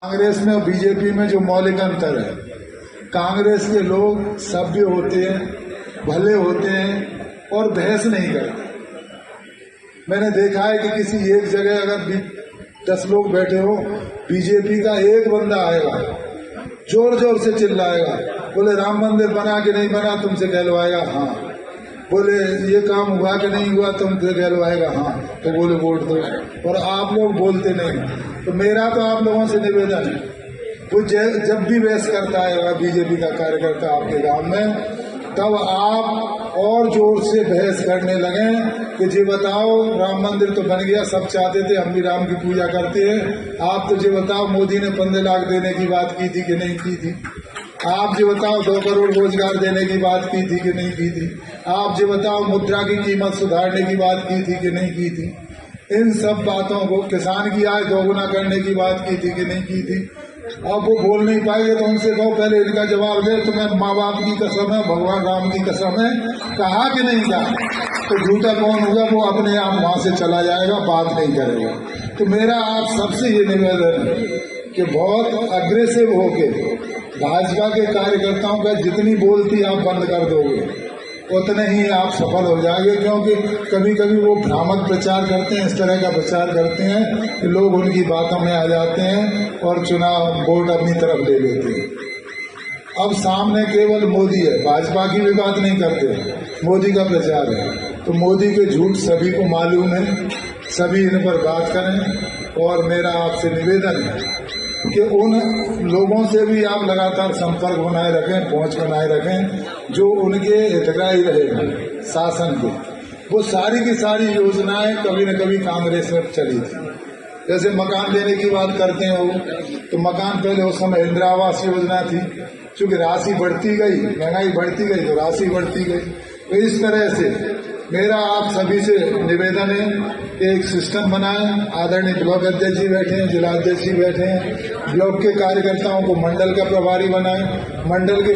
कांग्रेस में और बीजेपी में जो मौलिक अंतर है, कांग्रेस के लोग सभ्य होते हैं, भले होते हैं और बहस नहीं करते। मैंने देखा है कि किसी एक जगह अगर 10 लोग बैठे हो, बीजेपी का एक बंदा आएगा, जोर जोर से चिल्लाएगा, बोले राम मंदिर बना कि नहीं बना, तुमसे कहलवाएगा हाँ, बोले ये काम हुआ कि नहीं हुआ, तुमसे कहलवाएगा हाँ, तो बोले वोट दो। और आप लोग बोलते नहीं। तो मेरा तो आप लोगों से निवेदन है, वो जब भी बहस करता है बीजेपी का कार्यकर्ता आपके गांव में, तब आप और जोर से बहस करने लगे कि जी बताओ राम मंदिर तो बन गया, सब चाहते थे, हम भी राम की पूजा करते हैं। आप तो जी बताओ मोदी ने 15 लाख देने की बात की थी कि नहीं की थी? आप जी बताओ 2 करोड़ रोजगार देने की बात की थी कि नहीं की थी? आप जी बताओ मुद्रा की कीमत सुधारने की बात की थी कि नहीं की थी? इन सब बातों को, किसान की आय दोगुना करने की बात की थी कि नहीं की थी? अब वो बोल नहीं पाएंगे तो उनसे कहो पहले इनका जवाब दे, तुम्हें माँ बाप की कसम है, भगवान राम की कसम है, कहा कि नहीं कहा? तो झूठा कौन होगा? वो अपने आप वहां से चला जाएगा, बात नहीं करेगा। तो मेरा आप सबसे ये निवेदन है कि बहुत अग्रेसिव होके भाजपा के कार्यकर्ताओं का जितनी बोलती आप बंद कर दोगे, उतने ही आप सफल हो जाएंगे। क्योंकि कभी कभी वो भ्रामक प्रचार करते हैं, इस तरह का प्रचार करते हैं कि लोग उनकी बातों में आ जाते हैं और चुनाव वोट अपनी तरफ ले लेते हैं। अब सामने केवल मोदी है, भाजपा की भी बात नहीं करते, मोदी का प्रचार है। तो मोदी के झूठ सभी को मालूम है, सभी इन पर बात करें। और मेरा आपसे निवेदन है कि उन लोगों से भी आप लगातार संपर्क बनाए रखें, पहुंच बनाए रखें जो उनके हितग्राही रहे शासन के। वो सारी की सारी योजनाएं कभी न कभी कांग्रेस में चली थी। जैसे मकान देने की बात करते हैं वो, तो मकान पहले उस समय इंदिरा आवास योजना थी, चूंकि राशि बढ़ती गई, महंगाई बढ़ती गई तो राशि बढ़ती गई। तो इस तरह से मेरा आप सभी से निवेदन है कि एक सिस्टम बनाएं। आदरणीय ब्लॉक अध्यक्ष जी बैठे हैं, जिला अध्यक्ष जी बैठे हैं, ब्लॉक के कार्यकर्ताओं को मंडल का प्रभारी बनाएं, मंडल के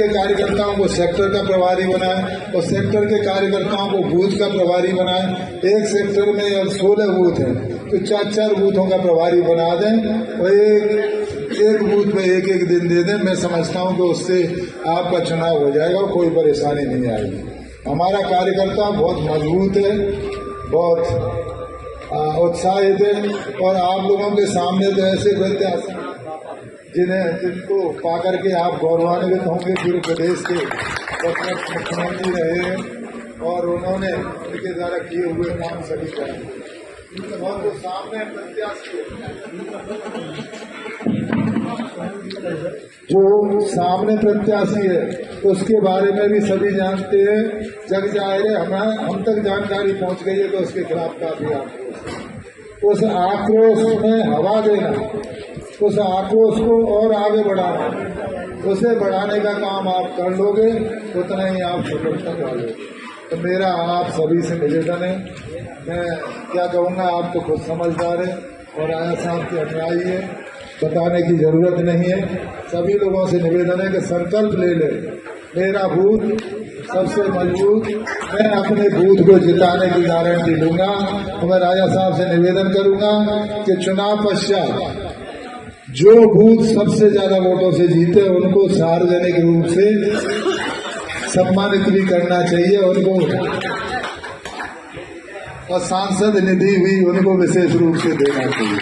कार्यकर्ताओं को सेक्टर का प्रभारी बनाएं और सेक्टर के कार्यकर्ताओं को बूथ का प्रभारी बनाएं। एक सेक्टर में 16 बूथ हैं तो 4-4 बूथों का प्रभारी बना दें और एक बूथ में एक दिन दे दें। मैं समझता हूं कि उससे आपका चुनाव हो जाएगा और कोई परेशानी नहीं आएगी। हमारा कार्यकर्ता बहुत मजबूत है, बहुत उत्साहित है और आप लोगों के सामने तो ऐसे प्रत्याशी जिनको पाकर के आप गौरवान्वित होंगे। पूरे प्रदेश के मुख्यमंत्री रहे हैं और उन्होंने उनके द्वारा किए हुए काम सभी का और जो सामने प्रत्याशी है उसके बारे में भी सभी जानते हैं। जग जाहिर है हम तक जानकारी पहुंच गई है तो उसके खिलाफ काफी आक्रोश, उस आक्रोश में हवा देना, उस आक्रोश को और आगे बढ़ाना, उसे बढ़ाने का काम आप कर लोगे, उतना ही आप सफलता पाओगे। तो मेरा आप सभी से निवेदन है, मैं क्या कहूँगा, आप तो खुद समझदार है और आया साहब की अनुयायी है, बताने की जरूरत नहीं है। सभी लोगों से निवेदन है कि संकल्प ले ले, मेरा बूथ सबसे मजबूत, मैं अपने बूथ को जिताने की गारंटी लूंगा। तो मैं राजा साहब से निवेदन करूंगा कि चुनाव पश्चात जो बूथ सबसे ज्यादा वोटों से जीते उनको सार्वजनिक रूप से सम्मानित भी करना चाहिए उनको, और सांसद निधि भी उनको विशेष रूप से देना चाहिए।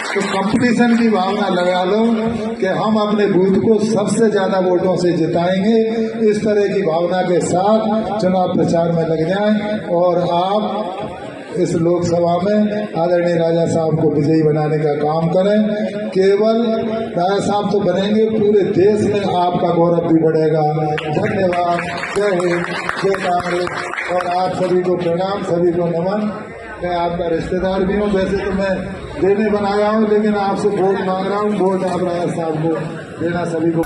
तो कंपटीशन की भावना लगा लो कि हम अपने बूथ को सबसे ज्यादा वोटों से जिताएंगे। इस तरह की भावना के साथ चुनाव प्रचार में लग जाएं और आप इस लोकसभा में आदरणीय राजा साहब को विजयी बनाने का काम करें। केवल राजा साहब तो बनेंगे, पूरे देश में आपका गौरव भी बढ़ेगा। धन्यवाद। जय हिंद, जय कांग्रेस। और आप सभी को प्रणाम, सभी को नमन। मैं आपका रिश्तेदार भी हूँ, वैसे तो मैं देने बनाया हूँ, लेकिन आपसे वोट मांग रहा हूँ। वोट आप राजा साहब को देना सभी को।